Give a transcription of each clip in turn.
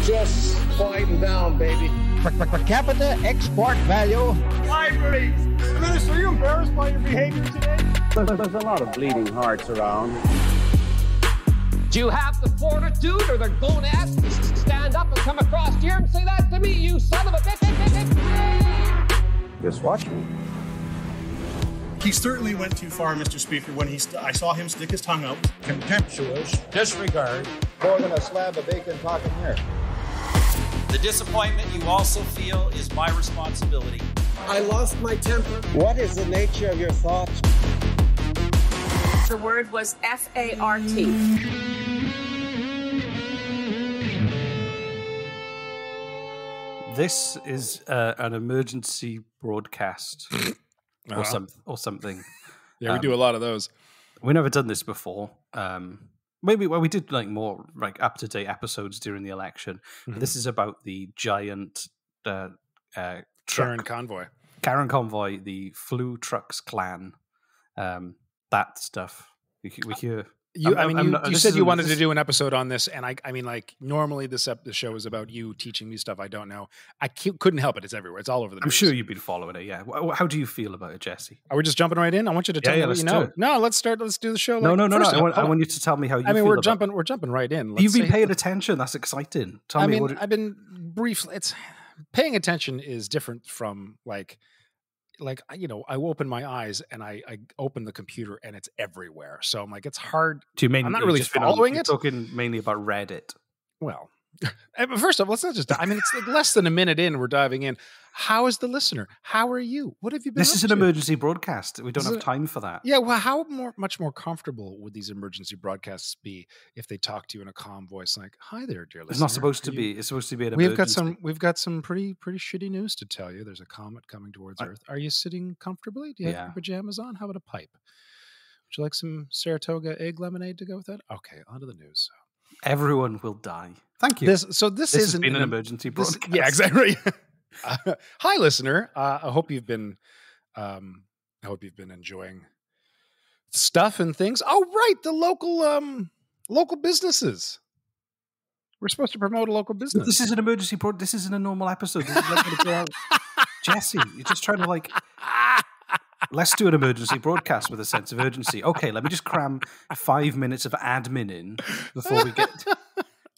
Just quieten down, baby. Per capita export value. Libraries. Minister, are you embarrassed by your behavior today? There's a lot of bleeding hearts around. Do you have the fortitude or the gonads to stand up and come across here and say that to me, you son of a bitch? Just watch me. He certainly went too far, Mr. Speaker, when I saw him stick his tongue out. Contemptuous disregard. More than a slab of bacon talking here. The disappointment you also feel is my responsibility. I lost my temper. What is the nature of your thoughts? The word was F-A-R-T. This is an emergency broadcast or something. Yeah, we do a lot of those. We've never done this before. Maybe we did like more like up to date episodes during the election. But this is about the giant Karen convoy. Karen convoy, the Flu Trux Klan. That stuff. We hear. You said you wanted to do an episode on this, and I mean, like, normally the show is about you teaching me stuff I don't know. I couldn't help it. It's everywhere. It's all over the news. I'm sure you've been following it, yeah. How do you feel about it, Jesse? Are we just jumping right in? I want you to tell me what you know. No, let's start. Let's do the show. No. I want you to tell me how you feel. We're jumping right in. You've been paying attention. That's exciting. I've been briefly. It's paying attention is different from like I open my eyes and I open the computer and it's everywhere. So I'm like, it's hard. I'm not really following it. Talking mainly about Reddit. Well, first off, let's not just. It's like less than a minute in. We're diving in. How is the listener? How are you? What have you been? This is an emergency broadcast. We don't have time for that. Yeah. Well, how much more comfortable would these emergency broadcasts be if they talk to you in a calm voice, like, "Hi there, dear listener." It's not supposed to be. It's supposed to be an emergency. We've got some pretty shitty news to tell you. There's a comet coming towards Earth. Are you sitting comfortably? Do you have your pajamas on? How about a pipe? Would you like some Saratoga egg lemonade to go with that? Okay, on to the news. Everyone will die. Thank you. This has been an emergency broadcast. Yeah, exactly. Hi, listener. I hope you've been enjoying stuff and things. Oh, right, the local businesses. We're supposed to promote a local business. But this is an emergency broadcast. This isn't a normal episode. This is like Jesse, you're just trying to like. Let's do an emergency broadcast with a sense of urgency. Okay, let me just cram 5 minutes of admin in before we get.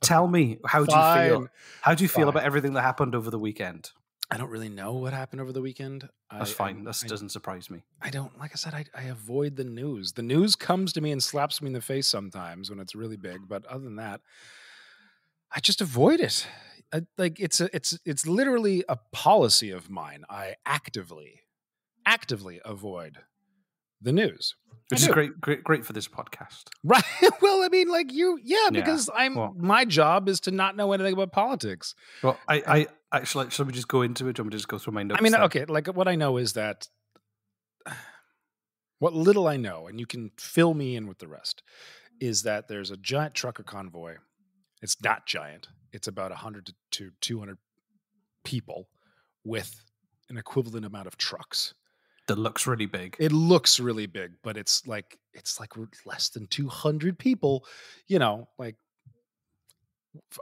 Tell me, how do you feel? How do you feel about everything that happened over the weekend? I don't really know what happened over the weekend. That's fine. That doesn't surprise me. I don't, like I said, I avoid the news. The news comes to me and slaps me in the face sometimes when it's really big. But other than that, I just avoid it. It's literally a policy of mine. I actively avoid the news. Which is great for this podcast. Right. Well, I mean, like because my job is to not know anything about politics. Well, I actually, should we just go into it? Or we just go through my notes? I mean, okay, like what I know is that what little I know, and you can fill me in with the rest, is that there's a giant trucker convoy. It's not giant. It's about 100 to 200 people with an equivalent amount of trucks. That looks really big. It looks really big, but it's like less than 200 people. Like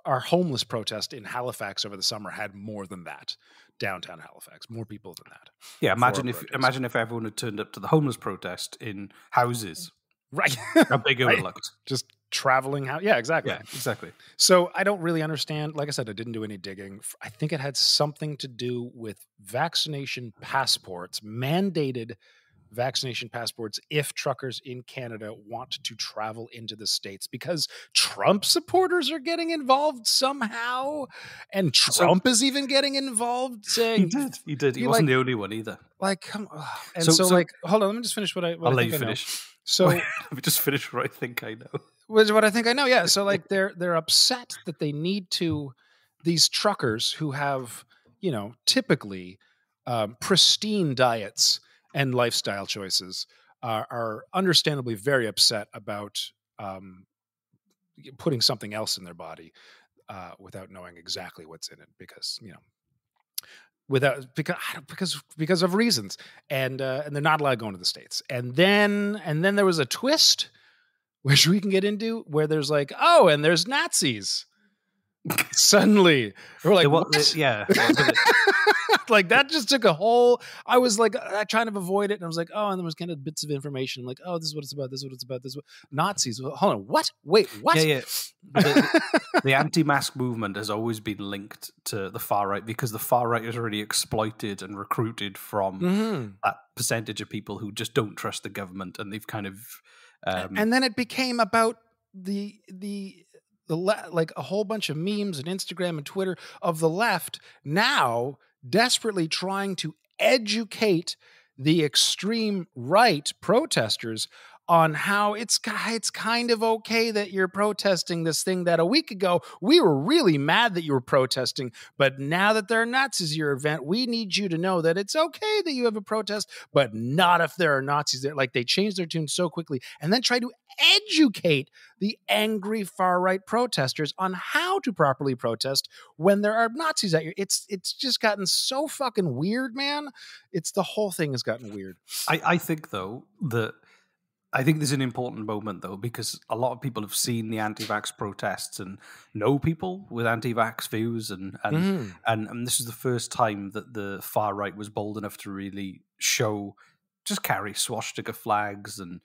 our homeless protest in Halifax over the summer had more than that. Downtown Halifax, more people than that. Yeah, imagine if everyone had turned up to the homeless protest in houses. Right. How big it would look. Just traveling out. Yeah, exactly. Yeah, exactly. So I don't really understand. Like I said, I didn't do any digging. I think it had something to do with vaccination passports, mandated vaccination passports if truckers in Canada want to travel into the States, because Trump supporters are getting involved somehow. And Trump is even getting involved, saying he did. He wasn't the only one either. Like, come on. And so hold on, let me just finish what I I'll let you finish. So let me just finish what I think I know. What I think I know, yeah. So like they're upset that they need to, these truckers who have, typically pristine diets and lifestyle choices are understandably very upset about putting something else in their body without knowing exactly what's in it, because because of reasons, and they're not allowed to go into the States. And then there was a twist, which we can get into, where there's like, and there's Nazis. Suddenly, we're like, what? Yeah. Like that just took a whole. I was like trying to avoid it, and I was like, oh, and there was kind of bits of information. I'm like, oh, this is what it's about. This is what it's about. This is what Nazis. Hold on, what? Wait, what? Yeah. The anti-mask movement has always been linked to the far right because the far right has already exploited and recruited from that percentage of people who just don't trust the government, and they've kind of. And then it became about like a whole bunch of memes and Instagram and Twitter of the left now desperately trying to educate the extreme right protesters on how it's kind of okay that you're protesting this thing that a week ago we were really mad that you were protesting, but now that there are Nazis at your event, we need you to know that it's okay that you have a protest, but not if there are Nazis there. Like they changed their tune so quickly and then try to educate the angry far-right protesters on how to properly protest when there are Nazis at your. It's just gotten so fucking weird, man. The whole thing has gotten weird. I think though that. I think there's an important moment, though, because a lot of people have seen the anti-vax protests and know people with anti-vax views, and this is the first time that the far right was bold enough to really carry swastika flags and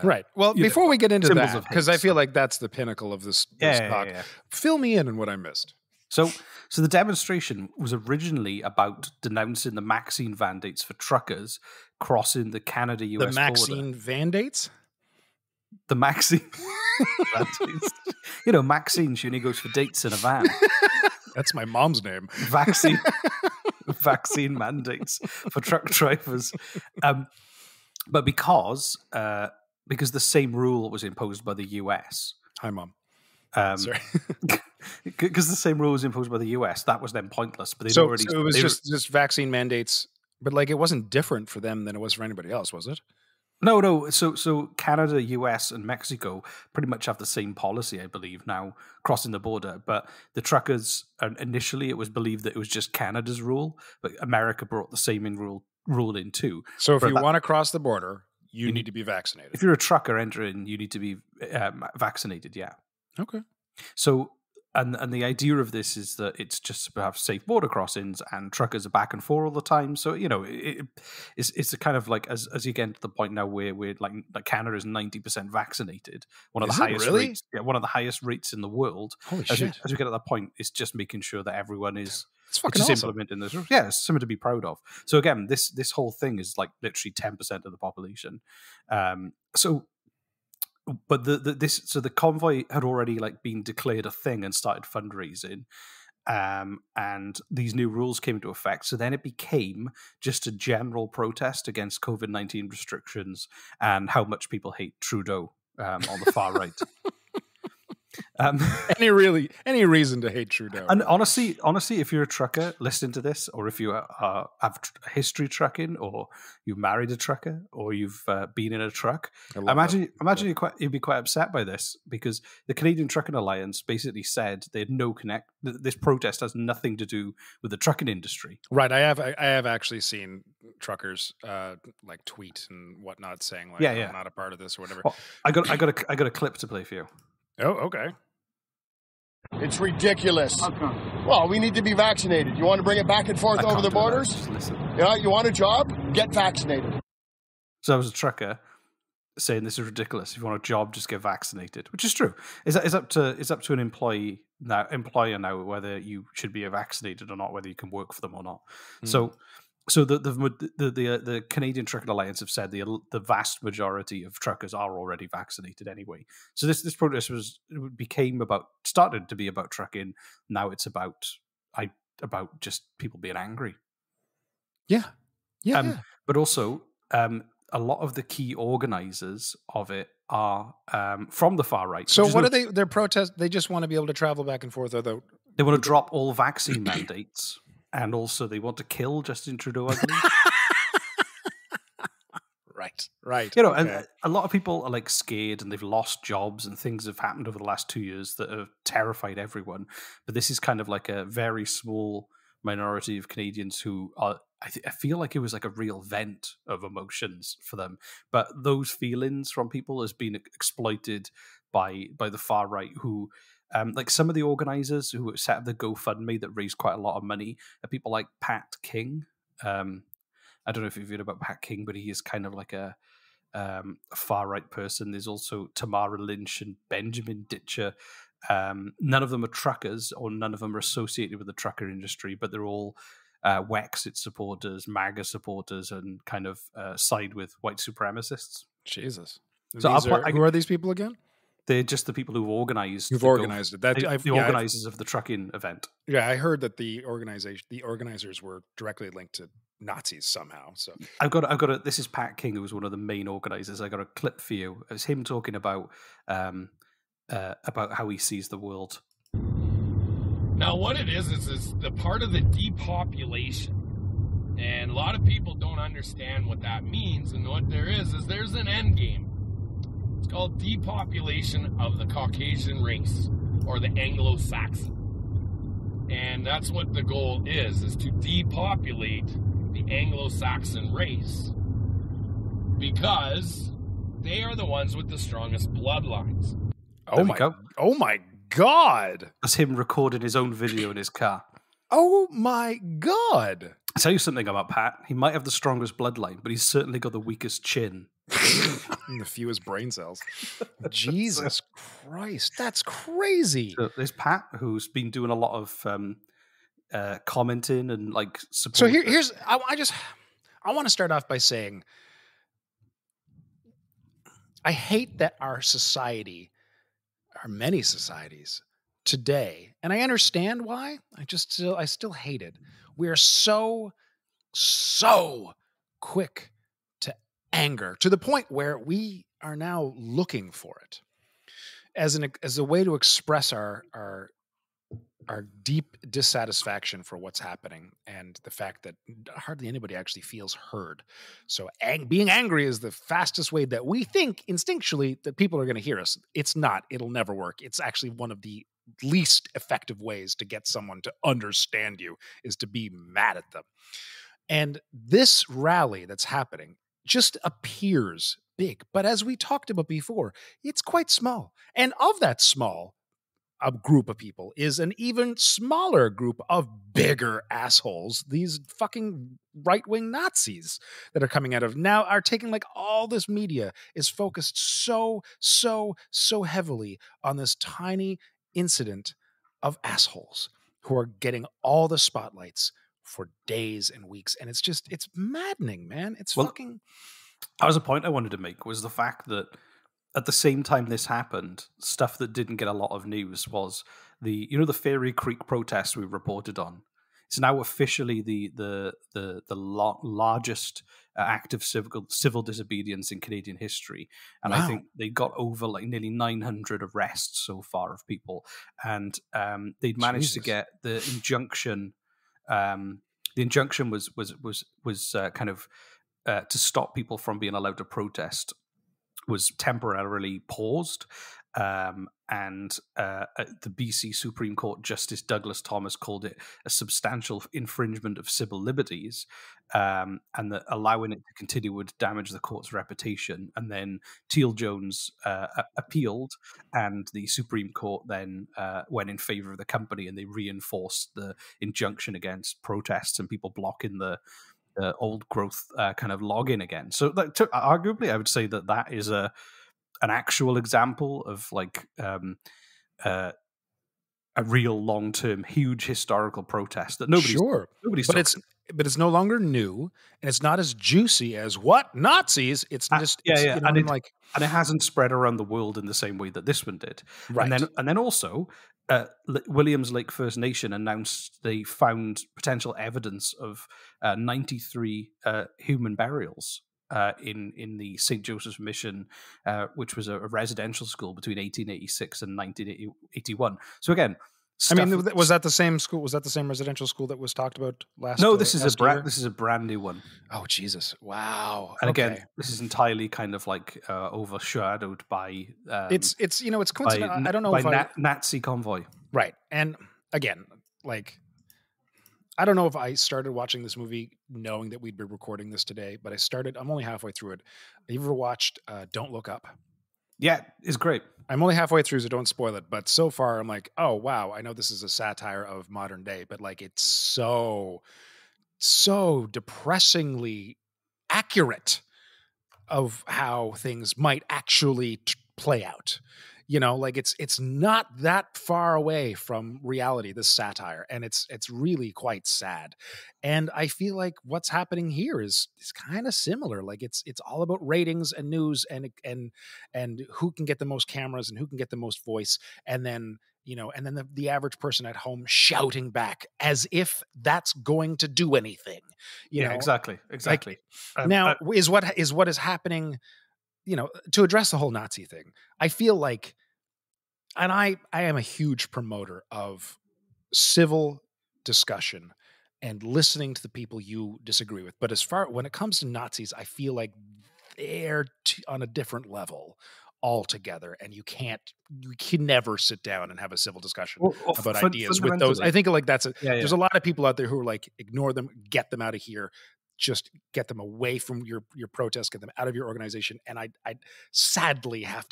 right. Well, before we get into that, because I feel like like that's the pinnacle of this talk. Yeah. Fill me in on what I missed. So the demonstration was originally about denouncing the vaccine mandates for truckers crossing the Canada-US border. The vaccine mandates? The Maxine mandates. Maxine, she only goes for dates in a van. That's my mom's name. Vaccine mandates for truck drivers. But because the same rule was imposed by the US. Hi, Mom. Sorry. Because the same rule was imposed by the US, that was then pointless. But so it was just vaccine mandates, but like it wasn't different for them than it was for anybody else, was it? No. So Canada, US, and Mexico pretty much have the same policy, I believe, now crossing the border. But the truckers, initially, it was believed that it was just Canada's rule, but America brought the same rule in too. So if you want to cross the border, you need to be vaccinated. If you're a trucker entering, you need to be vaccinated. Yeah. Okay. So, and the idea of this is that it's just to have safe border crossings, and truckers are back and forth all the time. So, it's a kind of like as you get to the point now where we're like Canada is 90% vaccinated, one of the highest rates, one of the highest rates in the world. Holy shit! As we get to that point, it's just making sure that everyone is. It's fucking awesome. Implementing this. Yeah, it's something to be proud of. So again, this whole thing is like literally 10% of the population. But the convoy had already like been declared a thing and started fundraising, and these new rules came into effect. So then it became just a general protest against COVID-19 restrictions and how much people hate Trudeau on the far right. Any reason to hate Trudeau? And honestly, if you're a trucker listening to this, or if you have history trucking, or you've married a trucker, or you've been in a truck, imagine you'd be quite upset by this, because the Canadian Trucking Alliance basically said they had no connect. This protest has nothing to do with the trucking industry. Right. I have actually seen truckers like tweet and whatnot saying like, I'm not a part of this or whatever. Well, I got a clip to play for you. Oh, okay. It's ridiculous. How come? Well, we need to be vaccinated. You want to bring it back and forth over the borders? Just listen. Yeah, you want a job? Get vaccinated. So I was a trucker saying this is ridiculous. If you want a job, just get vaccinated, which is true. It's up to an employer now whether you should be vaccinated or not, whether you can work for them or not. So the Canadian Trucking Alliance have said the vast majority of truckers are already vaccinated anyway. So this protest started to be about trucking. Now it's about just people being angry. Yeah. But also a lot of the key organizers of it are from the far right. So what are they? Their protest? They just want to be able to travel back and forth. They want to drop all vaccine mandates. And also, they want to kill Justin Trudeau, I believe. Right. And a lot of people are like scared, and they've lost jobs, and things have happened over the last 2 years that have terrified everyone. But this is kind of like a very small minority of Canadians who are. I feel like it was like a real vent of emotions for them. But those feelings from people has been exploited by the far right who. Like some of the organizers who set up the GoFundMe that raised quite a lot of money are people like Pat King. I don't know if you've heard about Pat King, but he is kind of like a far right person. There's also Tamara Lynch and Benjamin Ditcher. None of them are truckers, or none of them are associated with the trucker industry, but they're all Wexit supporters, MAGA supporters, and kind of side with white supremacists. Jesus. So who are these people again? They're just the people who've organized. Who've organized it. The organizers of the trucking event. Yeah, I heard that the organizers were directly linked to Nazis somehow. So I've got. This is Pat King, who was one of the main organizers. I got a clip for you. It's him talking about how he sees the world. Now, what it is the part of the depopulation, and a lot of people don't understand what that means. And what there is there's an end game. It's called depopulation of the Caucasian race, or the Anglo-Saxon. And that's what the goal is to depopulate the Anglo-Saxon race, because they are the ones with the strongest bloodlines. Oh my God. That's him recording his own video in his car. Oh my God. I'll tell you something about Pat. He might have the strongest bloodline, but he's certainly got the weakest chin. And the fewest brain cells. Jesus Christ, that's crazy. So there's Pat, who's been doing a lot of commenting and like support. So here's I want to start off by saying I hate that our society, our many societies today, and I understand why. I still hate it. We are so quick to anger, to the point where we are now looking for it as a way to express our deep dissatisfaction for what's happening, and the fact that hardly anybody actually feels heard. So being angry is the fastest way that we think instinctually that people are going to hear us. It's not. It'll never work. It's actually one of the least effective ways to get someone to understand you, is to be mad at them. And this rally that's happening just appears big. But as we talked about before, it's quite small. And of that small a group of people is an even smaller group of bigger assholes. These fucking right-wing Nazis that are coming out of now are taking, like, all this media is focused so heavily on this tiny incident of assholes who are getting all the spotlights for days and weeks. And it's maddening, man. It's fucking... That was a point I wanted to make, was the fact that at the same time this happened, stuff that didn't get a lot of news was the Fairy Creek protest we reported on. It's now officially the largest act of civil disobedience in Canadian history, and wow. I think they got over like nearly 900 arrests so far of people, and they'd managed to get the injunction. The injunction was kind of to stop people from being allowed to protest, was temporarily paused, and the BC Supreme Court Justice Douglas Thomas called it a substantial infringement of civil liberties, and that allowing it to continue would damage the court's reputation. And then Teal Jones appealed, and the Supreme Court then went in favor of the company, and they reinforced the injunction against protests and people blocking the old growth kind of login again. So arguably, I would say that is an actual example of like a real long-term, huge historical protest that nobody's but it's no longer new, and it's not as juicy as what Nazis. It's just and it hasn't spread around the world in the same way that this one did. Right, and then also. Williams Lake First Nation announced they found potential evidence of 93 human burials in the St. Joseph's Mission, which was a residential school between 1886 and 1981. So again, was that the same school? Was that the same residential school that was talked about last? No, this is a brand new one. Oh Jesus! Wow. And again, this is entirely kind of like overshadowed by it's coincident. I don't know Nazi convoy, right? And again, like, I don't know if I started watching this movie knowing that we'd be recording this today, but I'm only halfway through it. Have you ever watched Don't Look Up? Yeah, it's great. I'm only halfway through, so don't spoil it. But so far, I'm like, oh wow, I know this is a satire of modern day, but like it's so depressingly accurate of how things might actually play out. You know, like it's not that far away from reality, this satire, and it's really quite sad. And I feel like what's happening here is kind of similar. Like it's all about ratings and news and who can get the most cameras and who can get the most voice, and then the average person at home shouting back as if that's going to do anything. You know? Exactly. Like, now is what is happening. You know, to address the whole Nazi thing, I feel like, and I am a huge promoter of civil discussion and listening to the people you disagree with. But when it comes to Nazis, I feel like they're on a different level altogether, and you can never sit down and have a civil discussion about ideas with those. I think like there's a lot of people out there who are like, ignore them, get them out of here. Just get them away from your protest, get them out of your organization. And I sadly have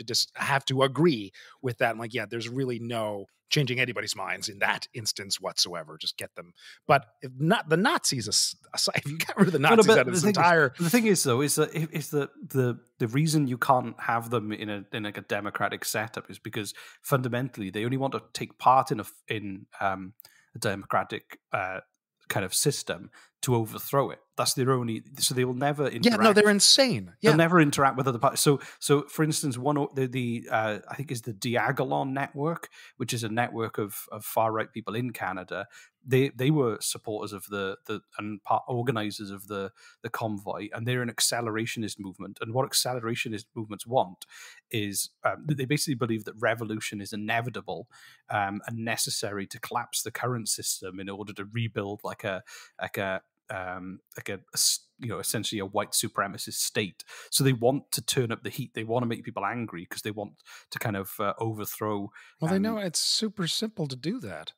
to agree with that. I'm like, yeah, there's really no changing anybody's minds in that instance whatsoever. Just get them. But if not the Nazis aside, if you get rid of the Nazis out of this entire. The thing is, though, is that the reason you can't have them in like a democratic setup is because fundamentally they only want to take part in a democratic kind of system to overthrow it. That's their only. So they will never interact. Yeah, no, they're insane. Yeah. They'll never interact with other parties. So for instance, I think is the Diagolon network, which is a network of far right people in Canada. They were supporters of organizers of the convoy, and they're an accelerationist movement. And what accelerationist movements want is they basically believe that revolution is inevitable and necessary to collapse the current system in order to rebuild essentially a white supremacist state. So they want to turn up the heat. They want to make people angry because they want to kind of overthrow. Well, they know it's super simple to do that.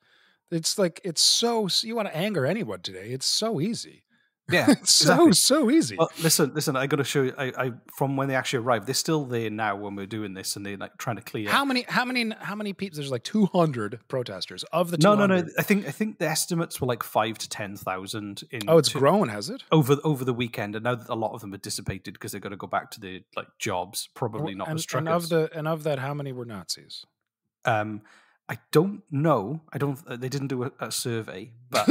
It's like, you want to anger anyone today. It's so easy. Yeah, it's exactly. so easy. Well, listen. I got to show you. I from when they actually arrived, they're still there now when we're doing this, and they're like trying to clear. How many people? There's like 200 protesters of the 200. No. I think the estimates were like 5,000 to 10,000. Oh, it's grown, has it? Over the weekend, and now that a lot of them are dissipated because they're going to go back to their like jobs, probably not as truckers. And of that, how many were Nazis? I don't know. They didn't do a survey, but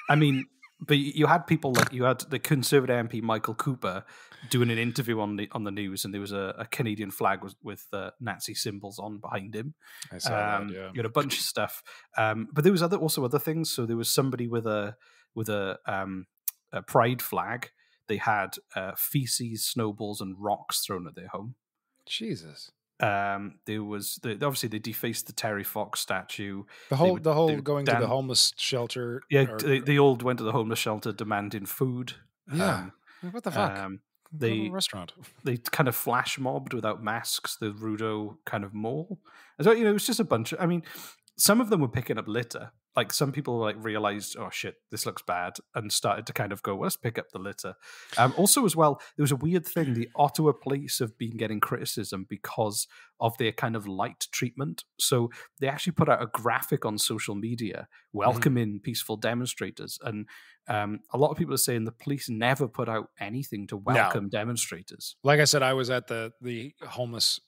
I mean. But you had people like you had the Conservative MP Michael Cooper doing an interview on the news, and there was a Canadian flag with Nazi symbols on behind him. I saw that. Yeah, you had a bunch of stuff, but there was also other things. So there was somebody with a pride flag. They had feces, snowballs, and rocks thrown at their home. Jesus. There was obviously they defaced the Terry Fox statue. The whole going to the homeless shelter. Yeah, they all went to the homeless shelter demanding food. Yeah, what the fuck? They restaurant. They kind of flash mobbed without masks. The Rudo kind of mall. So it was just a bunch of. I mean, some of them were picking up litter. Like some people like realized, oh shit, this looks bad, and started to kind of go, well, let's pick up the litter. Also, as well, there was a weird thing. The Ottawa police have been getting criticism because of their kind of light treatment. So they actually put out a graphic on social media welcoming peaceful demonstrators, and a lot of people are saying the police never put out anything to welcome demonstrators. Like I said, I was at the homeless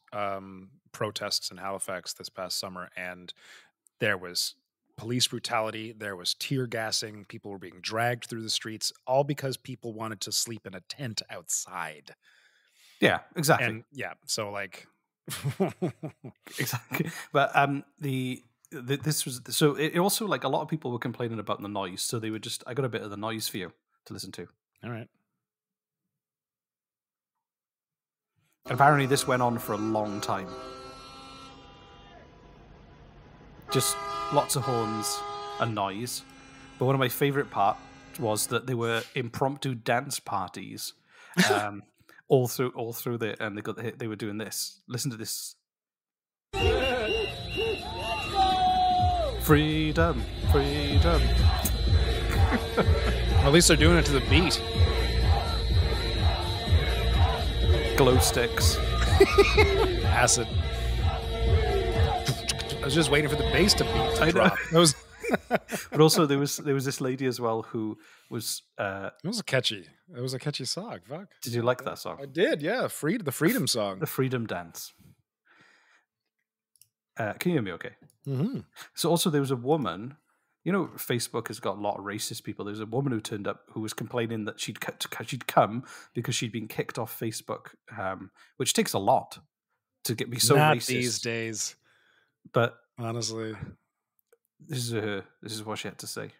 protests in Halifax this past summer, and there was police brutality, there was tear gassing, people were being dragged through the streets, all because people wanted to sleep in a tent outside. Yeah, exactly. And so like exactly. But this was so it also like a lot of people were complaining about the noise, so they were just I got a bit of the noise for you to listen to. All right. Apparently this went on for a long time. Just lots of horns and noise. But one of my favorite parts was that there were impromptu dance parties all through there, and they were doing this. Listen to this. Freedom, freedom. At least they're doing it to the beat. Glow sticks. Acid. I was just waiting for the bass to beat to drop. That was But also there was this lady as well who was it was a catchy song. Fuck. Did you like that song? I did, yeah. The freedom song. The freedom dance. Can you hear me okay? Mm-hmm. So also there was a woman, you know, Facebook has got a lot of racist people. There's a woman who turned up who was complaining that she'd come because she'd been kicked off Facebook, which takes a lot to be so Not racist these days. But honestly, this is what she had to say.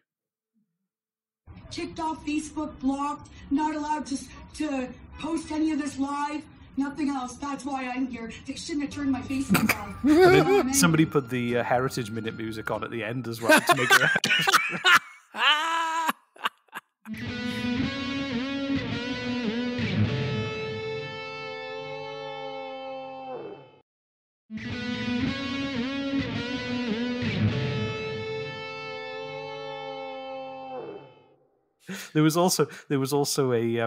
Kicked off Facebook, blocked, not allowed to post any of this live. Nothing else. That's why I'm here. They shouldn't have turned my Facebook off. And then somebody put the Heritage Minute music on at the end as well to make it. There was also a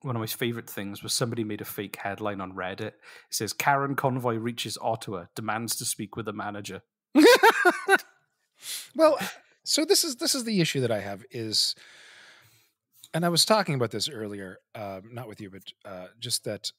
one of my favorite things was somebody made a fake headline on Reddit. It says Karen convoy reaches Ottawa, demands to speak with the manager. Well, so this is the issue that I have is, and I was talking about this earlier, not with you, but just that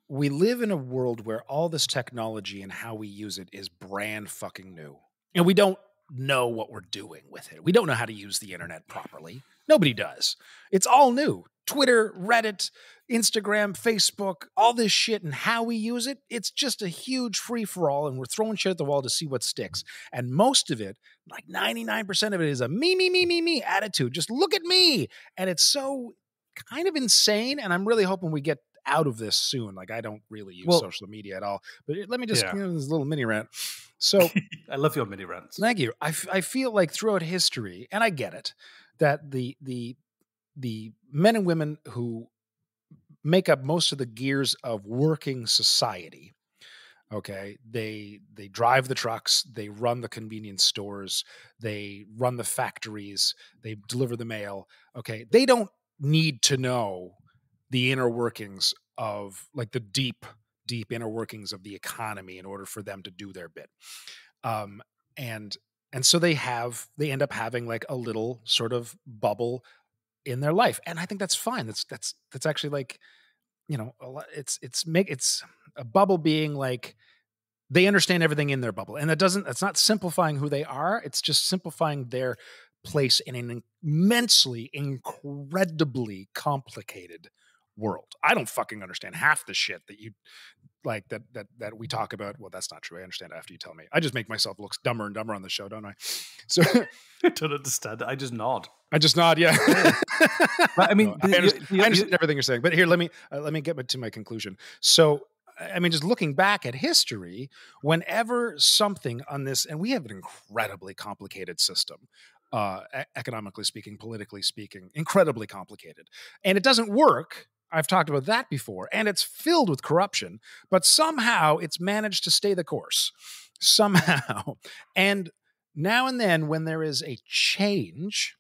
we live in a world where all this technology and how we use it is brand fucking new, and we don't know what we're doing with it. We don't know how to use the internet properly. Nobody does. It's all new. Twitter, Reddit, Instagram, Facebook, all this shit and how we use it, it's just a huge free-for-all, and we're throwing shit at the wall to see what sticks. And most of it, like 99% of it, is a me attitude. Just look at me. And it's so kind of insane, and I'm really hoping we get out of this soon. Like, I don't really use social media at all. But let me just, this little mini rant. So I love your mini rants. Thank you. I feel like throughout history, and I get it, that the men and women who make up most of the gears of working society, okay, they drive the trucks, they run the convenience stores, they run the factories, they deliver the mail, okay, they don't need to know the inner workings of, like, the deep inner workings of the economy in order for them to do their bit. And so they end up having like a little sort of bubble in their life. And I think that's fine. That's actually, like, you know, it's a bubble being like, they understand everything in their bubble. And that's not simplifying who they are. It's just simplifying their place in an immensely, incredibly complicated world. I don't fucking understand half the shit that you like that we talk about. Well, that's not true. I understand after you tell me. I just make myself look dumber and dumber on the show, don't I? So I don't understand. I just nod. Yeah. But, I mean, I understand everything you're saying. But here, let me get to my conclusion. So, I mean, just looking back at history, whenever something on this, and we have an incredibly complicated system, economically speaking, politically speaking, incredibly complicated, and it doesn't work. I've talked about that before, and it's filled with corruption, but somehow it's managed to stay the course. Somehow. And now and then, when there is a change,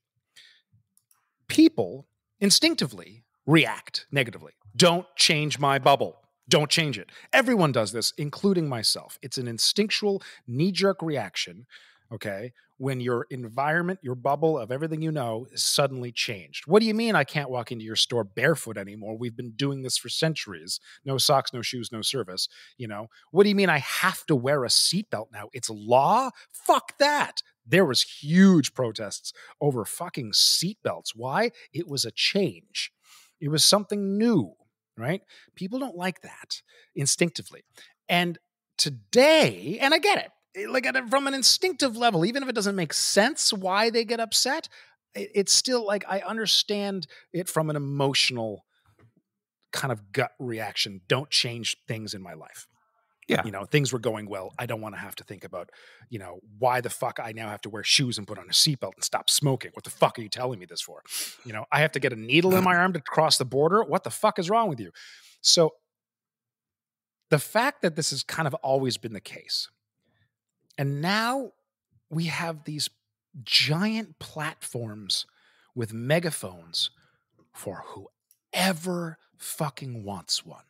people instinctively react negatively. Don't change my bubble. Don't change it. Everyone does this, including myself. It's an instinctual, knee-jerk reaction, okay, when your environment, your bubble of everything you know is suddenly changed. What do you mean I can't walk into your store barefoot anymore? We've been doing this for centuries. No socks, no shoes, no service. You know, what do you mean I have to wear a seatbelt now? It's law? Fuck that. There was huge protests over fucking seatbelts. Why? It was a change. It was something new, right? People don't like that instinctively. And today, and I get it, like from an instinctive level, even if it doesn't make sense why they get upset, it's still like I understand it from an emotional kind of gut reaction. Don't change things in my life. Yeah. You know, things were going well. I don't want to have to think about, you know, why the fuck I now have to wear shoes and put on a seatbelt and stop smoking. What the fuck are you telling me this for? You know, I have to get a needle in my arm to cross the border. What the fuck is wrong with you? So the fact that this has kind of always been the case, and now we have these giant platforms with megaphones for whoever fucking wants one.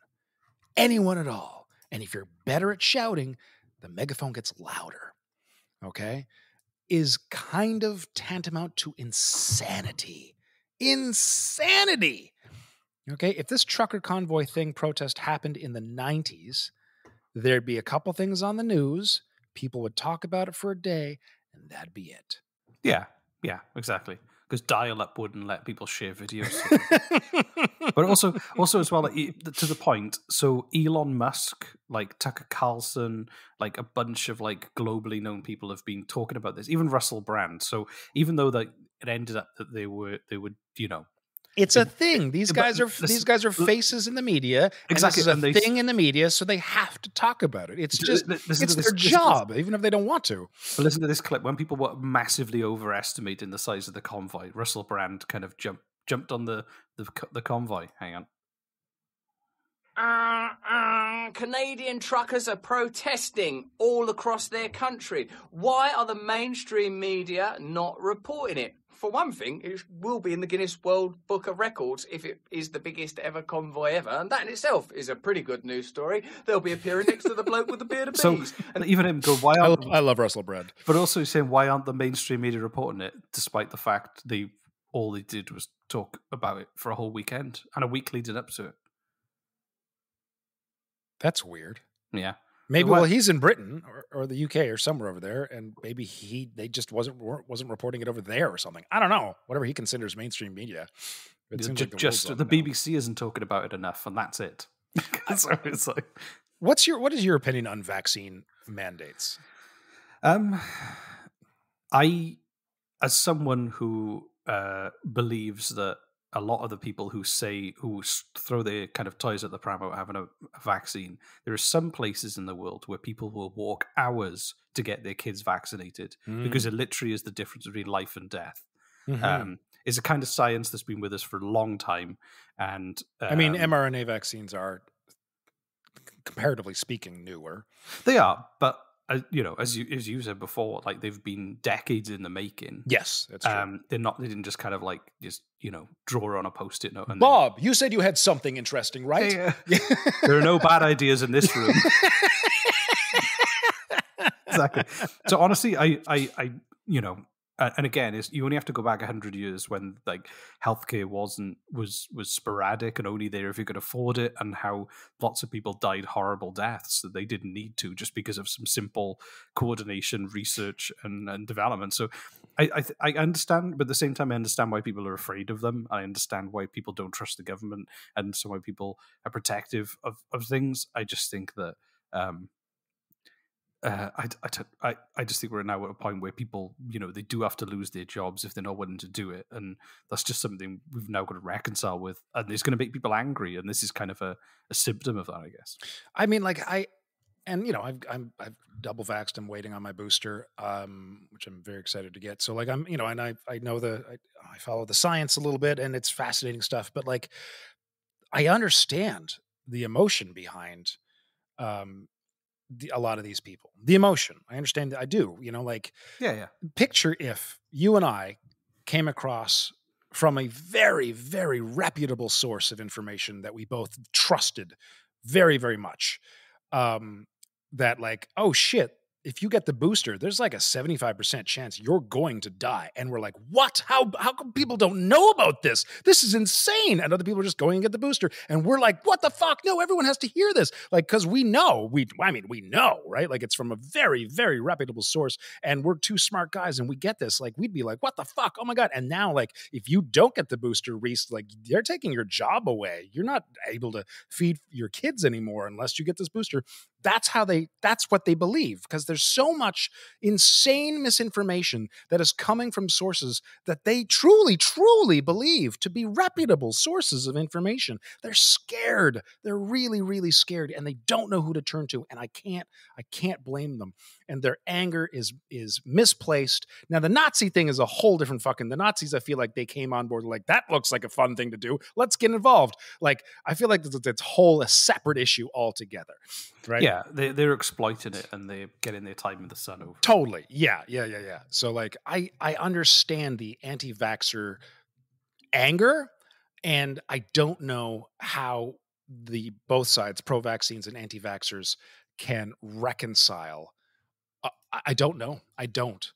anyone at all. And if you're better at shouting, the megaphone gets louder. Okay? Is kind of tantamount to insanity. Insanity! Okay? If this trucker convoy thing protest happened in the 90s, there'd be a couple things on the news. People would talk about it for a day, and that'd be it. Yeah, exactly. Because dial-up wouldn't let people share videos. But also as well, like, to the point. So Elon Musk, like Tucker Carlson, like a bunch of like globally known people have been talking about this. Even Russell Brand. So even though that it ended up that they would, you know. It's a thing. These guys are faces in the media. Exactly. And this is a thing in the media, so they have to talk about it. It's just it's their job, even if they don't want to. But listen to this clip. When people were massively overestimating the size of the convoy, Russell Brand kind of jumped on the convoy. Hang on. Canadian truckers are protesting all across their country. Why are the mainstream media not reporting it? For one thing, it will be in the Guinness World Book of Records if it is the biggest ever convoy ever, and that in itself is a pretty good news story. They'll be appearing next to the bloke with the beard of bees. And even him go, why aren't I love Russell Brand. But also saying, why aren't the mainstream media reporting it, despite the fact all they did was talk about it for a whole weekend and a week leading up to it. That's weird. Yeah. Maybe he's in Britain or the UK or somewhere over there, and maybe they just wasn't reporting it over there or something. I don't know. Whatever he considers mainstream media. It seems like the BBC isn't talking about it enough, and that's it. So it's like, what is your opinion on vaccine mandates? I, as someone who believes that a lot of the people who throw their kind of toys at the pram about having a vaccine, there are some places in the world where people will walk hours to get their kids vaccinated because it literally is the difference between life and death. Mm-hmm. It's a kind of science that's been with us for a long time. And I mean, mRNA vaccines are, comparatively speaking, newer. They are, but as you said before, like they've been decades in the making. Yes, that's true. They didn't just kind of like draw on a post-it note. And Bob, you said you had something interesting, right? Yeah. There are no bad ideas in this room. Exactly. So honestly, I and again, you only have to go back 100 years when like healthcare was sporadic and only there if you could afford it, and how lots of people died horrible deaths that they didn't need to just because of some simple coordination, research, and development. So I understand, but at the same time, I understand why people are afraid of them. I understand why people don't trust the government, and so why people are protective of things. I just think that. I just think we're now at a point where people, they do have to lose their jobs if they're not willing to do it, and that's just something we've now got to reconcile with, and it's going to make people angry, and this is kind of a symptom of that, I guess. I mean, like I've double vaxxed. I'm waiting on my booster, which I'm very excited to get. So like I'm, and I follow the science a little bit, and it's fascinating stuff. But like, I understand the emotion behind a lot of these people. The emotion, I understand. I do. Yeah. Picture if you and I came across from a very, very reputable source of information that we both trusted very, very much. That like, oh shit, if you get the booster, there's like a 75% chance you're going to die. And we're like, what? How come people don't know about this? This is insane. And other people are just going and get the booster. And we're like, what the fuck? No, everyone has to hear this. Like, cause we know, we know, right? Like it's from a very, very reputable source, and we're two smart guys and we get this. Like, we'd be like, what the fuck? Oh my God. And now like, if you don't get the booster, Reese, like they're taking your job away. You're not able to feed your kids anymore unless you get this booster. That's what they believe, because there's so much insane misinformation that is coming from sources that they truly, truly believe to be reputable sources of information. They're scared. They're really, really scared, and they don't know who to turn to. And I can't blame them. And their anger is misplaced. Now, the Nazi thing is a whole different fucking. The Nazis, I feel like they came on board like, that looks like a fun thing to do. Let's get involved. Like, I feel like it's a separate issue altogether. Right? Yeah, they're exploiting it, and they're getting their time in the sun over. Totally. Yeah. So like, I understand the anti-vaxxer anger, and I don't know how the both sides, pro-vaccines and anti-vaxxers, can reconcile. I don't know. I don't.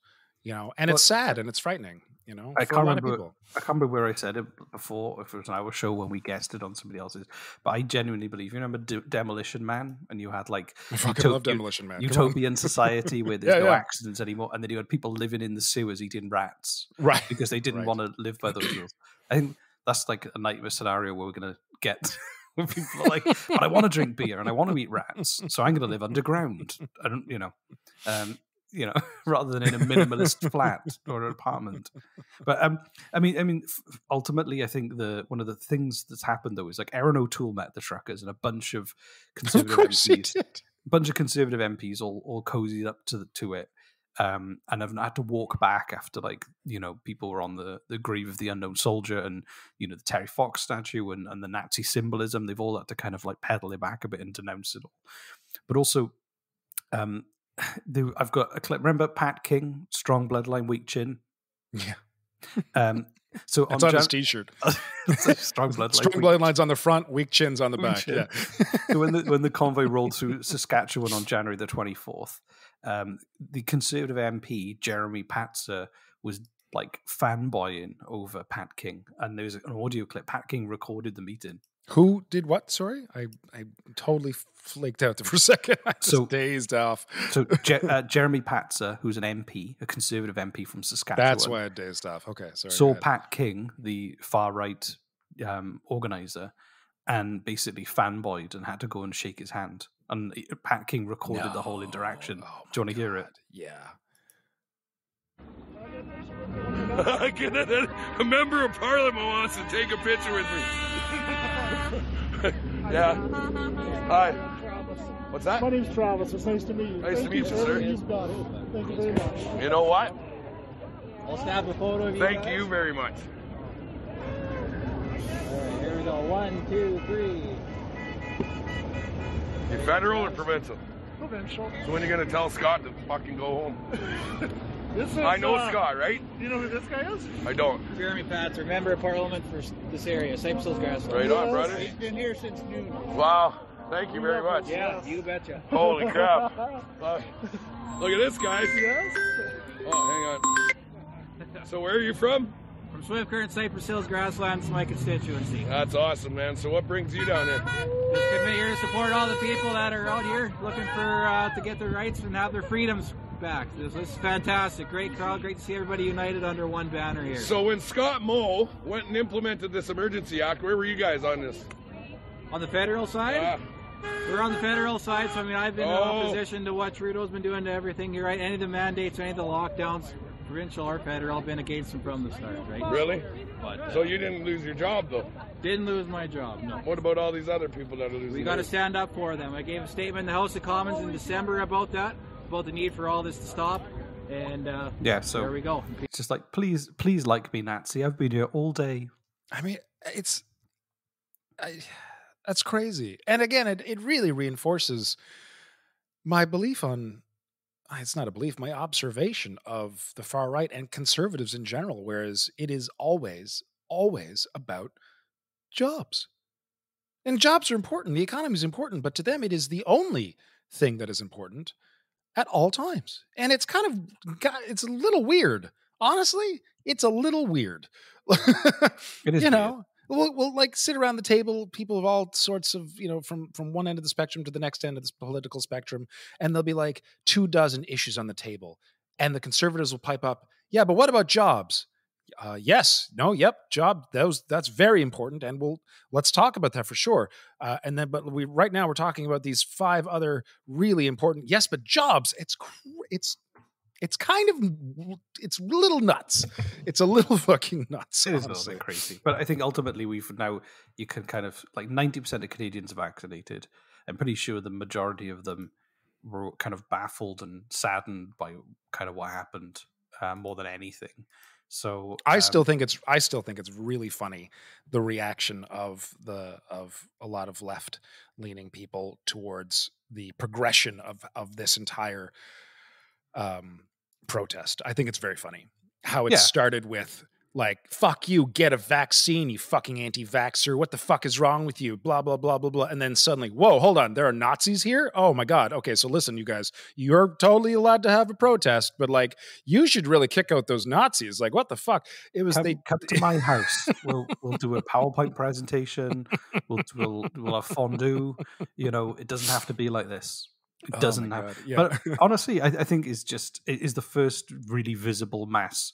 And it's sad and it's frightening. I for can't a lot of remember. people. I can't remember where I said it before, if it was an hour show when we guessed it on somebody else's. But I genuinely believe. You remember Demolition Man, and you had like I fucking love Demolition Man. Utopian society where there's no Yeah. accidents anymore, and then you had people living in the sewers eating rats, Right? Because they didn't want to live by those rules. I think that's like a nightmare scenario where we're gonna get. When people are like, but I want to drink beer and I want to eat rats, so I'm going to live underground. I don't, rather than in a minimalist flat or an apartment. But ultimately, I think one of the things that's happened though is like Erin O'Toole met the truckers and a bunch of conservative MPs, all cozied up to it. And I've had to walk back after people were on the grave of the unknown soldier and the Terry Fox statue and the Nazi symbolism. They've all had to kind of like pedal it back a bit and denounce it all. But also, I've got a clip. Remember Pat King, strong bloodline, weak chin? Yeah. So it's on his T-shirt. Strong bloodline. Strong bloodlines on the front, weak chins on the back. Yeah. So when the convoy rolled through Saskatchewan on January the 24th, the Conservative MP Jeremy Patzer was like fanboying over Pat King, and there's an audio clip. Pat King recorded the meeting. Who did what? Sorry, I totally flaked out there for a second. I was dazed off. So Jeremy Patzer, who's an MP, a Conservative MP from Saskatchewan. That's why I dazed off. Okay, sorry. Saw Pat King, the far right organizer, and basically fanboyed and had to go and shake his hand. And Pat King recorded the whole interaction. Do you want to hear it? Yeah. A member of Parliament wants to take a picture with me. Yeah. Hi. What's that? My name's Travis. It's nice to meet you. Nice to meet you, sir. You've got it. Thank you very much. You know what? I'll snap a photo of you. Thank you very much. All right, here we go. 1, 2, 3. You federal or provincial? Provincial. So when are you going to tell Scott to fucking go home? I know Scott, right? Do you know who this guy is? I don't. Jeremy Patzer, member of Parliament for this area, Cypress Hills Grasslands. Right on, brother. He's been here since noon. Wow. Thank you very much. Yeah, you betcha. Holy crap. Look at this, guys. Yes. Oh, hang on. So where are you from? From Swift Current, Cypress Hills Grasslands, my constituency. That's awesome, man. So what brings you down here? Just come here to support all the people that are out here looking for to get their rights and have their freedoms back. This is fantastic. Great crowd. Great to see everybody united under one banner here. So when Scott Moe went and implemented this Emergency Act, where were you guys on this? On the federal side? We're on the federal side, so I mean, I've been in opposition to what Trudeau's been doing to everything. You're right. Any of the mandates, any of the lockdowns, provincial or federal, I've been against them from the start, right? Really? But, so you didn't lose your job, though? Didn't lose my job, no. What about all these other people that are losing? We got to stand up for them. I gave a statement in the House of Commons in December about that, about the need for all this to stop. And so there we go. It's just like, please like me, Nazi. I've been here all day. I mean, that's crazy. And again, it really reinforces my belief on, it's not a belief, my observation of the far right and conservatives in general, whereas it is always about jobs. And jobs are important. The economy is important, but to them, it is the only thing that is important at all times. And it's it's a little weird. Honestly, it's a little weird. It is, We'll like sit around the table, people of all sorts of, from one end of the spectrum to the next end of this political spectrum, and there'll be like 24 issues on the table. And the conservatives will pipe up, yeah, but what about jobs? Yes, no, yep, job, that's very important, and let's talk about that for sure. But right now we're talking about these 5 other really important, yes, but jobs, it's a little nuts. It's a little fucking nuts. It is a little bit crazy. But I think ultimately you can kind of, like 90% of Canadians are vaccinated. I'm pretty sure the majority of them were kind of baffled and saddened by kind of what happened more than anything. So I still think it's really funny, the reaction of a lot of left leaning people towards the progression of this entire protest. I think it's very funny how it started with like, fuck you, get a vaccine, you fucking anti-vaxxer. What the fuck is wrong with you? Blah, blah, blah, blah, blah. And then suddenly, whoa, hold on, there are Nazis here? Oh my God. Okay, so listen, you guys, you're totally allowed to have a protest, but like, you should really kick out those Nazis. Like, what the fuck? It was come to my house. We'll do a PowerPoint presentation. We'll have fondue. You know, it doesn't have to be like this. It doesn't have. Yeah. But honestly, I think it is the first really visible mass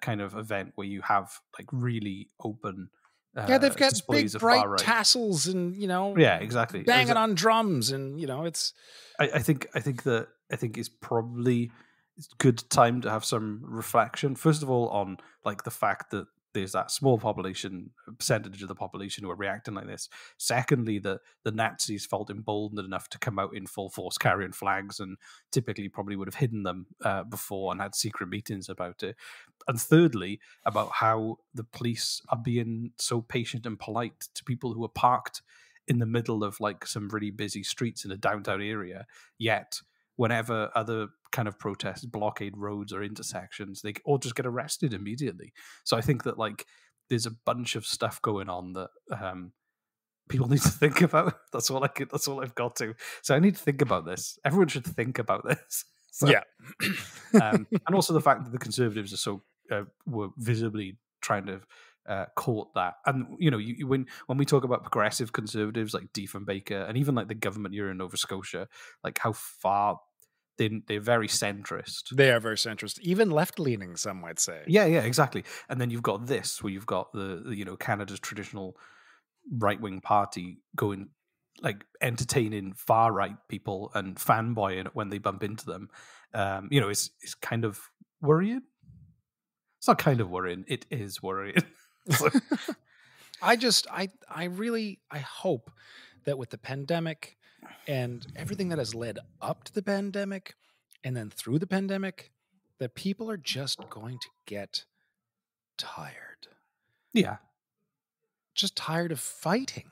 kind of event where you have like really open. Yeah, they've got big bright right. tassels and, you know, yeah, exactly, banging on drums, and you know, it's. I think it's probably it's good time to have some reflection. First of all, on like the fact that there's that small percentage of the population who are reacting like this. Secondly, the Nazis felt emboldened enough to come out in full force carrying flags, and typically probably would have hidden them before and had secret meetings about it. And thirdly, about how the police are being so patient and polite to people who are parked in the middle of like some really busy streets in a downtown area, yet whenever other kind of protests blockade roads or intersections, they all just get arrested immediately. So I think that like there's a bunch of stuff going on that people need to think about. That's all I've got to. So I need to think about this. Everyone should think about this. So, yeah. And also the fact that the Conservatives are so were visibly trying to court that. And you know, when we talk about progressive Conservatives like Diefenbaker and even like the government here in Nova Scotia, like how far they're very centrist. They are very centrist, even left-leaning, some might say. Yeah, exactly. And then you've got this, where you've got the you know, Canada's traditional right-wing party going like entertaining far-right people and fanboying when they bump into them. You know, it's kind of worrying. It's not kind of worrying; it is worrying. I hope that with the pandemic and everything that has led up to the pandemic and then through the pandemic, that people are just going to get tired. Yeah. Just tired of fighting.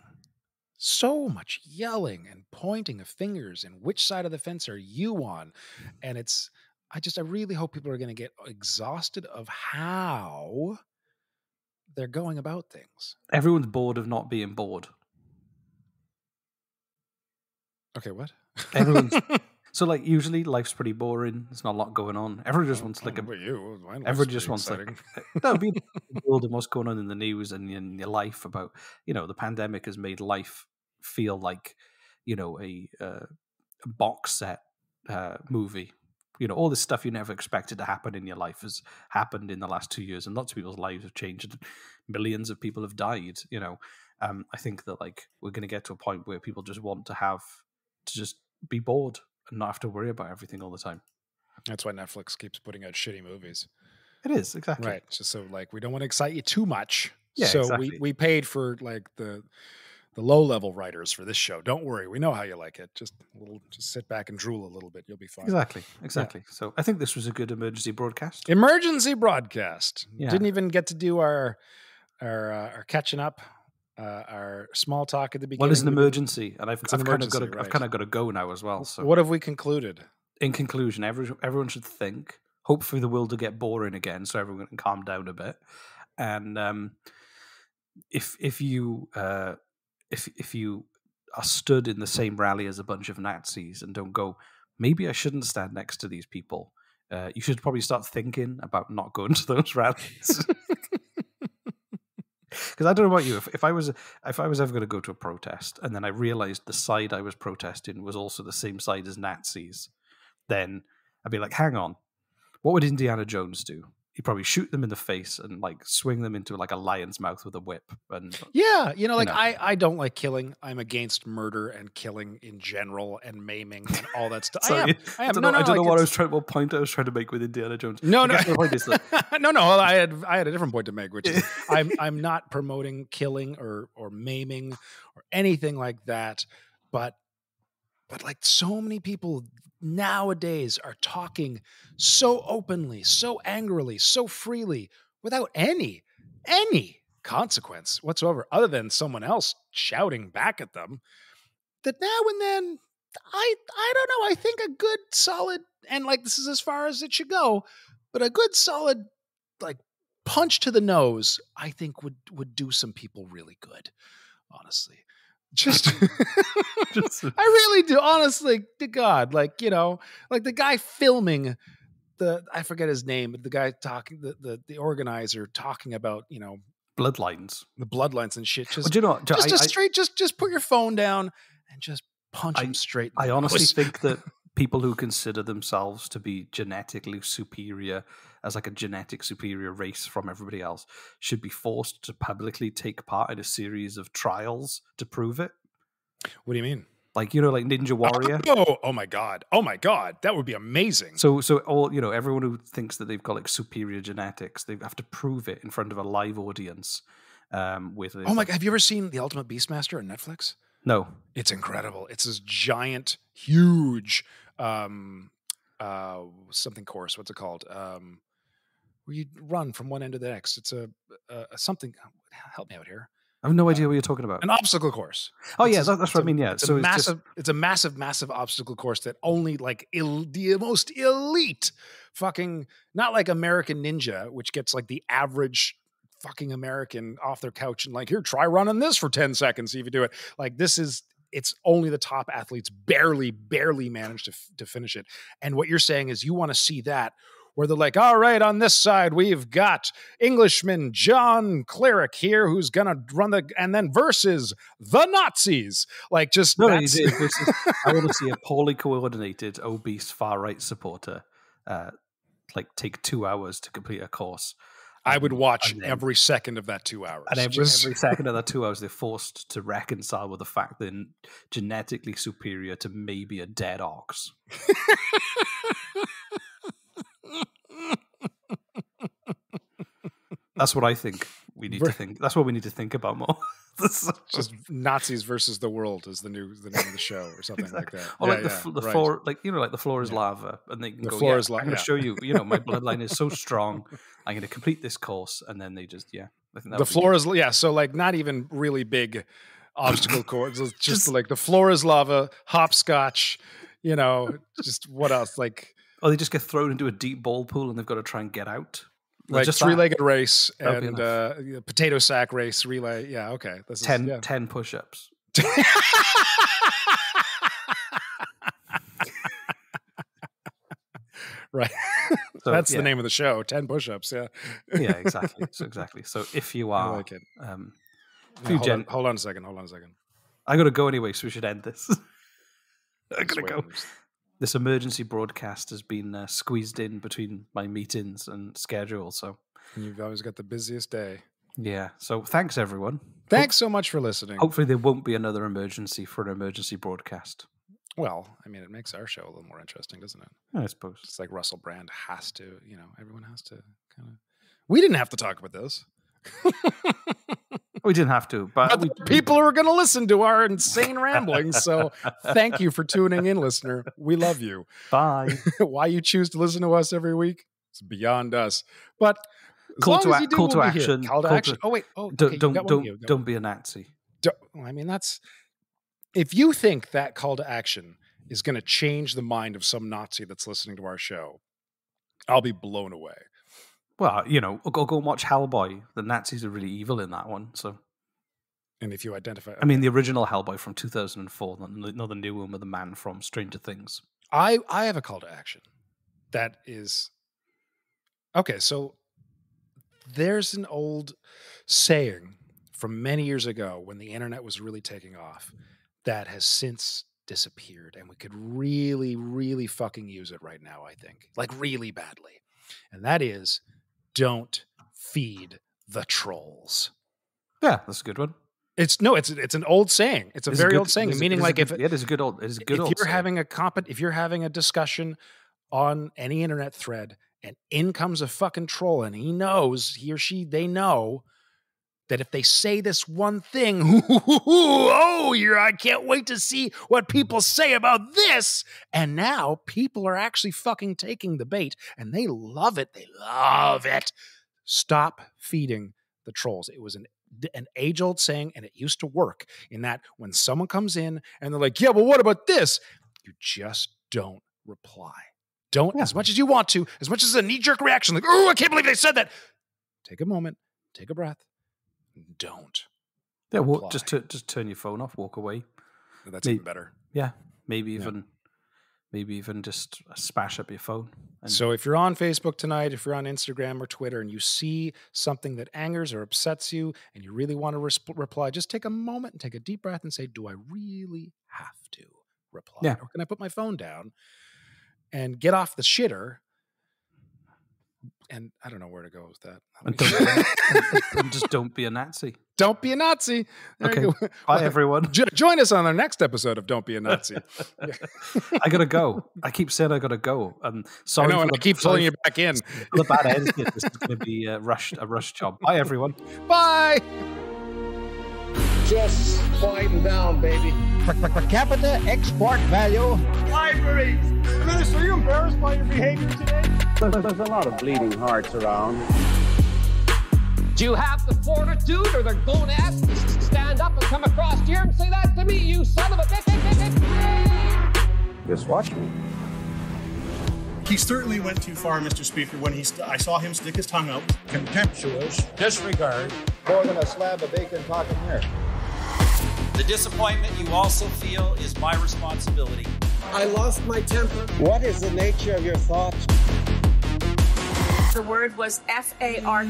So much yelling and pointing of fingers, and which side of the fence are you on? And I really hope people are going to get exhausted of how they're going about things. Everyone's bored of not being bored. Okay, what? Everyone's so like usually life's pretty boring. There's not a lot going on. Everyone just wants like everyone just wants exciting. Like be world and what's going on in the news and in your life about, you know, the pandemic has made life feel like, you know, a box set movie. You know, all this stuff you never expected to happen in your life has happened in the last 2 years, and lots of people's lives have changed. Millions of people have died. You know, I think that like we're going to get to a point where people just want to just be bored and not have to worry about everything all the time. That's why Netflix keeps putting out shitty movies. It is, exactly. Right. Just so like we don't want to excite you too much. Yeah, so exactly. we paid for like the low-level writers for this show. Don't worry. We know how you like it. Just sit back and drool a little bit. You'll be fine. Exactly. Yeah. So I think this was a good emergency broadcast. Yeah. Didn't even get to do our catching up, our small talk at the beginning. Well, it's an emergency, and I've kind of got to go now as well. So what have we concluded? In conclusion, everyone should think. Hopefully, the world will get boring again, so everyone can calm down a bit. And if you are stood in the same rally as a bunch of Nazis and don't go, maybe I shouldn't stand next to these people, you should probably start thinking about not going to those rallies. Because I don't know about you, if I was ever going to go to a protest and then I realized the side I was protesting was also the same side as Nazis, then I'd be like, hang on, what would Indiana Jones do? He'd probably shoot them in the face and like swing them into like a lion's mouth with a whip. And yeah, I don't like killing. I'm against murder and killing in general and maiming and all that stuff. Sorry, I am. I don't know what point I was trying to make with Indiana Jones. No. No. I had a different point to make, which is I'm not promoting killing or maiming or anything like that. But like so many people nowadays are talking so openly, so angrily, so freely, without any consequence whatsoever, other than someone else shouting back at them, that now and then, I don't know, I think a good solid, and like this is as far as it should go, but a good solid like punch to the nose, I think would do some people really good, honestly. Just I really do, honestly, to God. Like, you know, like the guy filming I forget his name, but the guy talking, the organizer talking about, you know, bloodlines, the bloodlines and shit. Just, well, do you know, just put your phone down and just punch him straight. I honestly think that people who consider themselves to be genetically superior, as like a genetic superior race from everybody else, should be forced to publicly take part in a series of trials to prove it. What do you mean? Like, you know, like Ninja Warrior. Oh my God. That would be amazing. So all, you know, everyone who thinks that they've got like superior genetics, they have to prove it in front of a live audience. With oh my God, have you ever seen The Ultimate Beastmaster on Netflix? No. It's incredible. It's this giant, huge something course. What's it called? Where you run from one end to the next. It's a something. Help me out here. I have no idea what you're talking about. An obstacle course. Oh, yeah, that's what I mean, yeah. It's a massive obstacle course that only like the most elite fucking, not like American Ninja, which gets like the average fucking American off their couch and like, here, try running this for 10 seconds, see if you do it. Like, it's only the top athletes barely manage to finish it. And what you're saying is you want to see that, where they're like, all right, on this side, we've got Englishman John Cleric here, who's going to run and then versus the Nazis. Like, just, no, I want to see a poorly coordinated, obese, far-right supporter, like, take 2 hours to complete a course. I would watch every second of that 2 hours. And every second of that 2 hours, they're forced to reconcile with the fact that they're genetically superior to maybe a dead ox. That's what I think we need to think. That's what we need to think about more. Just Nazis versus the world is the name of the show, or something exactly. Like that. Or like the floor, like, you know, like the floor is lava, and they can go, floor is lava. I'm going to show you. You know, my bloodline is so strong. I'm going to complete this course, and then they just I think the floor is so like not even really big obstacle course. It's just like the floor is lava, hopscotch. You know, just what else? Like, they just get thrown into a deep ball pool, and they've got to try and get out. Like just three-legged race and potato sack race relay. Yeah, okay. This is 10 push-ups. Right. So, that's the name of the show. 10 push-ups. Yeah. Yeah, exactly. So if you are, I like it. Hold on a second. I got to go anyway, so we should end this. I gotta go. This emergency broadcast has been squeezed in between my meetings and schedule, so you've always got the busiest day. Yeah. So thanks, everyone. Thanks so much for listening. Hopefully there won't be another emergency for an emergency broadcast. Well, I mean, it makes our show a little more interesting, doesn't it? I suppose. It's like Russell Brand has to, you know, everyone has to kind of... We didn't have to talk about this. We didn't have to, but people are going to listen to our insane ramblings. So thank you for tuning in, listener. We love you. Bye. Why you choose to listen to us every week, it's beyond us. But call to action. Call to action. Oh wait. Oh, okay, don't be a Nazi. I mean, that's if you think that call to action is going to change the mind of some Nazi that's listening to our show, I'll be blown away. Well, you know, go and watch Hellboy. The Nazis are really evil in that one. So, and if you identify, I mean, the original Hellboy from 2004, not the new one with the man from Stranger Things. I have a call to action. That is okay. So there's an old saying from many years ago when the internet was really taking off that has since disappeared, and we could really, really fucking use it right now. I think, like, really badly, and that is. Don't feed the trolls. Yeah, that's a good one. It's an old saying. It's a very old saying, meaning like if you're having a discussion on any internet thread and in comes a fucking troll and he or she know that if they say this one thing, I can't wait to see what people say about this. And now people are actually fucking taking the bait and they love it. They love it. Stop feeding the trolls. It was an age-old saying, and it used to work in that when someone comes in and they're like, yeah, well, what about this? You just don't reply. Don't, as much as you want to, as much as a knee-jerk reaction, like, oh, I can't believe they said that. take a moment, take a breath, don't. Yeah, reply. just turn your phone off, walk away. That's even better. Yeah, maybe even just smash up your phone. So if you're on Facebook tonight, if you're on Instagram or Twitter, and you see something that angers or upsets you, and you really want to reply, just take a moment and take a deep breath and say, "Do I really have to reply, Yeah. or can I put my phone down and get off the shitter?" And I don't know where to go with that. And just don't be a Nazi. Don't be a Nazi. There Okay. you go. Bye, everyone. Join us on our next episode of Don't Be a Nazi. I gotta go. I keep saying I gotta go. Sorry. I know, and I keep pulling you back in. The bad end. This is going to be a rush job. Bye, everyone. Bye. Just quieten down, baby. Per capita export value. Libraries. Minister, are you embarrassed by your behavior today? There's a lot of bleeding hearts around. Do you have the fortitude or the gonads to stand up and come across here and say that to me, you son of a bitch? Just watch me. He certainly went too far, Mr. Speaker, when I saw him stick his tongue out. Contemptuous disregard. More than a slab of bacon talking here. The disappointment you also feel is my responsibility. I lost my temper. What is the nature of your thoughts? The word was FART.